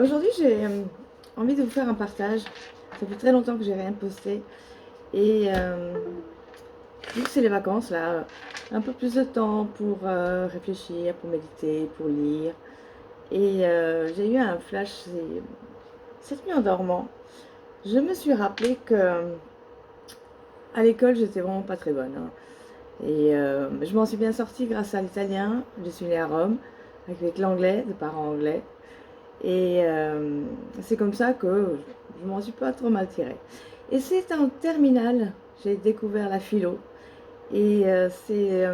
Aujourd'hui, j'ai envie de vous faire un partage. Ça fait très longtemps que j'ai rien posté. Et vu que c'est les vacances, là, un peu plus de temps pour réfléchir, pour méditer, pour lire. Et j'ai eu un flash cette nuit en dormant. Je me suis rappelé que à l'école, j'étais vraiment pas très bonne, hein. Et je m'en suis bien sortie grâce à l'italien. Je suis née à Rome, avec l'anglais, de parents anglais. Et c'est comme ça que je m'en suis pas trop mal tirée. Et c'est en terminale, j'ai découvert la philo. Et c'est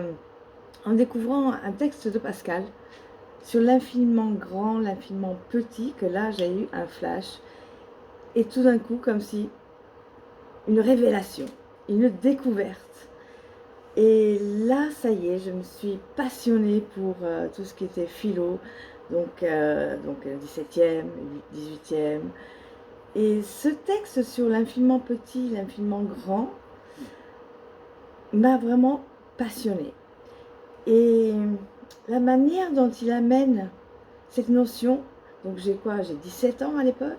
en découvrant un texte de Pascal sur l'infiniment grand, l'infiniment petit, que là j'ai eu un flash. Et tout d'un coup, comme si une révélation, une découverte. Et là, ça y est, je me suis passionnée pour tout ce qui était philo, donc 17e, 18e. Et ce texte sur l'infiniment petit, l'infiniment grand, m'a vraiment passionnée. Et la manière dont il amène cette notion, donc j'ai quoi? J'ai 17 ans à l'époque.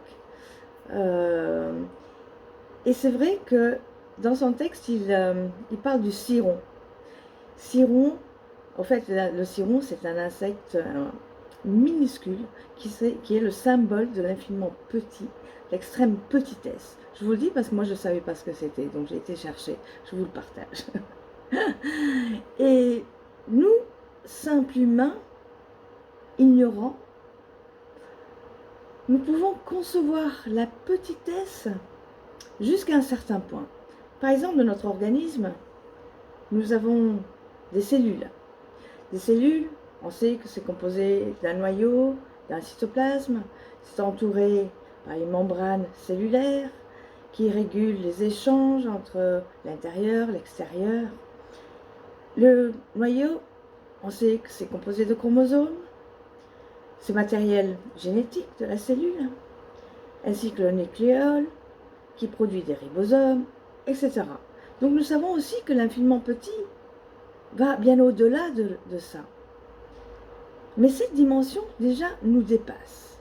Euh, et c'est vrai que dans son texte, il parle du ciron. Ciron, en fait, le ciron, c'est un insecte minuscule qui est le symbole de l'infiniment petit, l'extrême petitesse. Je vous le dis parce que moi, je ne savais pas ce que c'était, donc j'ai été chercher, je vous le partage. Et nous, simples humains, ignorants, nous pouvons concevoir la petitesse jusqu'à un certain point. Par exemple, dans notre organisme, nous avons des cellules. Des cellules, on sait que c'est composé d'un noyau, d'un cytoplasme, c'est entouré par les membranes cellulaires qui régulent les échanges entre l'intérieur et l'extérieur. Le noyau, on sait que c'est composé de chromosomes, ce matériel génétique de la cellule, ainsi que le nucléole qui produit des ribosomes, etc. Donc nous savons aussi que l'infiniment petit va bien au-delà de ça. Mais cette dimension, déjà, nous dépasse.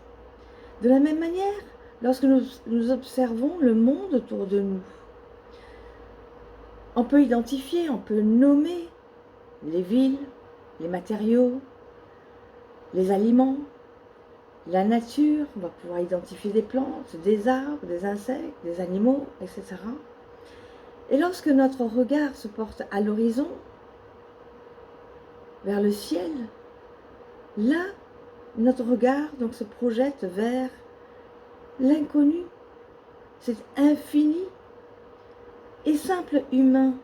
De la même manière, lorsque nous observons le monde autour de nous, on peut identifier, on peut nommer les villes, les matériaux, les aliments, la nature, on va pouvoir identifier des plantes, des arbres, des insectes, des animaux, etc. Et lorsque notre regard se porte à l'horizon, vers le ciel, là, notre regard donc se projette vers l'inconnu, c'est infini. Et simple humain,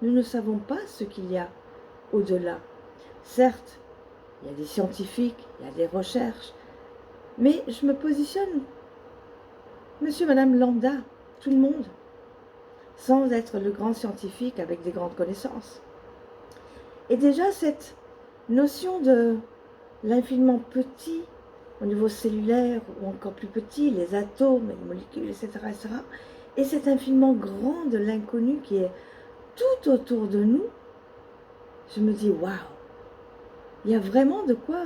nous ne savons pas ce qu'il y a au-delà. Certes, il y a des scientifiques, il y a des recherches, mais je me positionne, monsieur, madame lambda, tout le monde, sans être le grand scientifique avec des grandes connaissances. Et déjà, cette notion de l'infiniment petit, au niveau cellulaire, ou encore plus petit, les atomes, les molécules, etc., etc., et cet infiniment grand de l'inconnu qui est tout autour de nous, je me dis, waouh, il y a vraiment de quoi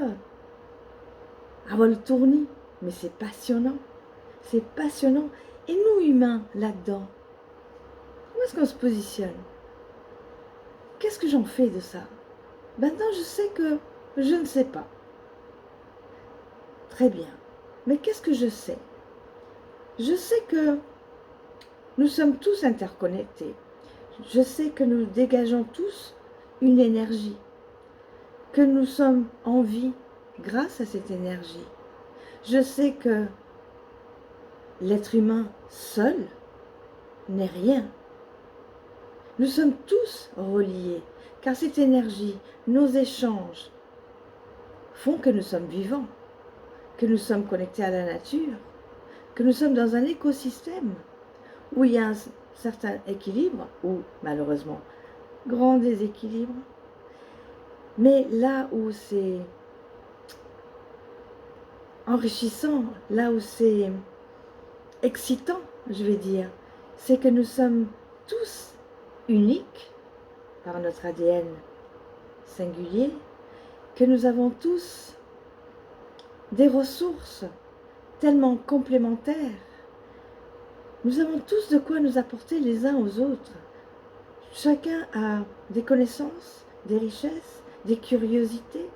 avoir le tournis, mais c'est passionnant. C'est passionnant. Et nous, humains, là-dedans, où est-ce qu'on se positionne? Qu'est-ce que j'en fais de ça? Maintenant, je sais que je ne sais pas. Très bien. Mais qu'est-ce que je sais? Je sais que nous sommes tous interconnectés. Je sais que nous dégageons tous une énergie, que nous sommes en vie grâce à cette énergie. Je sais que l'être humain seul n'est rien. Nous sommes tous reliés, car cette énergie, nos échanges, font que nous sommes vivants, que nous sommes connectés à la nature, que nous sommes dans un écosystème où il y a un certain équilibre, ou malheureusement, grand déséquilibre. Mais là où c'est enrichissant, là où c'est excitant, je vais dire, c'est que nous sommes tous uniques par notre ADN singulier, que nous avons tous des ressources tellement complémentaires. Nous avons tous de quoi nous apporter les uns aux autres. Chacun a des connaissances, des richesses, des curiosités.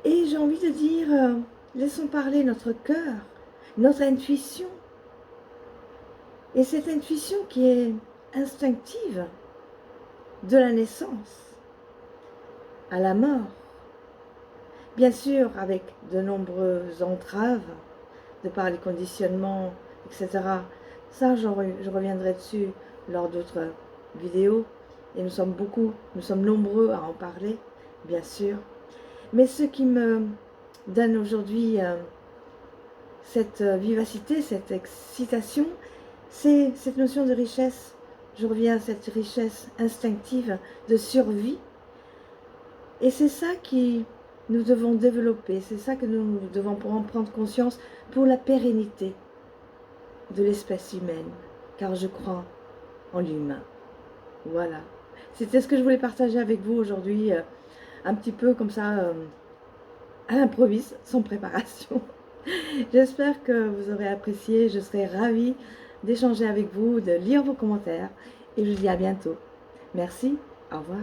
Et j'ai envie de dire, laissons parler notre cœur, notre intuition. Et cette intuition qui est instinctive, de la naissance à la mort. Bien sûr, avec de nombreuses entraves, de par les conditionnements, etc. Ça, je reviendrai dessus lors d'autres vidéos. Et nous sommes nombreux à en parler, bien sûr. Mais ce qui me donne aujourd'hui cette vivacité, cette excitation, c'est cette notion de richesse. Je reviens à cette richesse instinctive de survie. Et c'est ça qui nous devons développer, c'est ça que nous devons prendre conscience pour la pérennité de l'espèce humaine, car je crois en l'humain. Voilà. C'était ce que je voulais partager avec vous aujourd'hui, un petit peu comme ça, à l'improviste, sans préparation. J'espère que vous aurez apprécié, je serai ravie d'échanger avec vous, de lire vos commentaires, et je vous dis à bientôt. Merci, au revoir.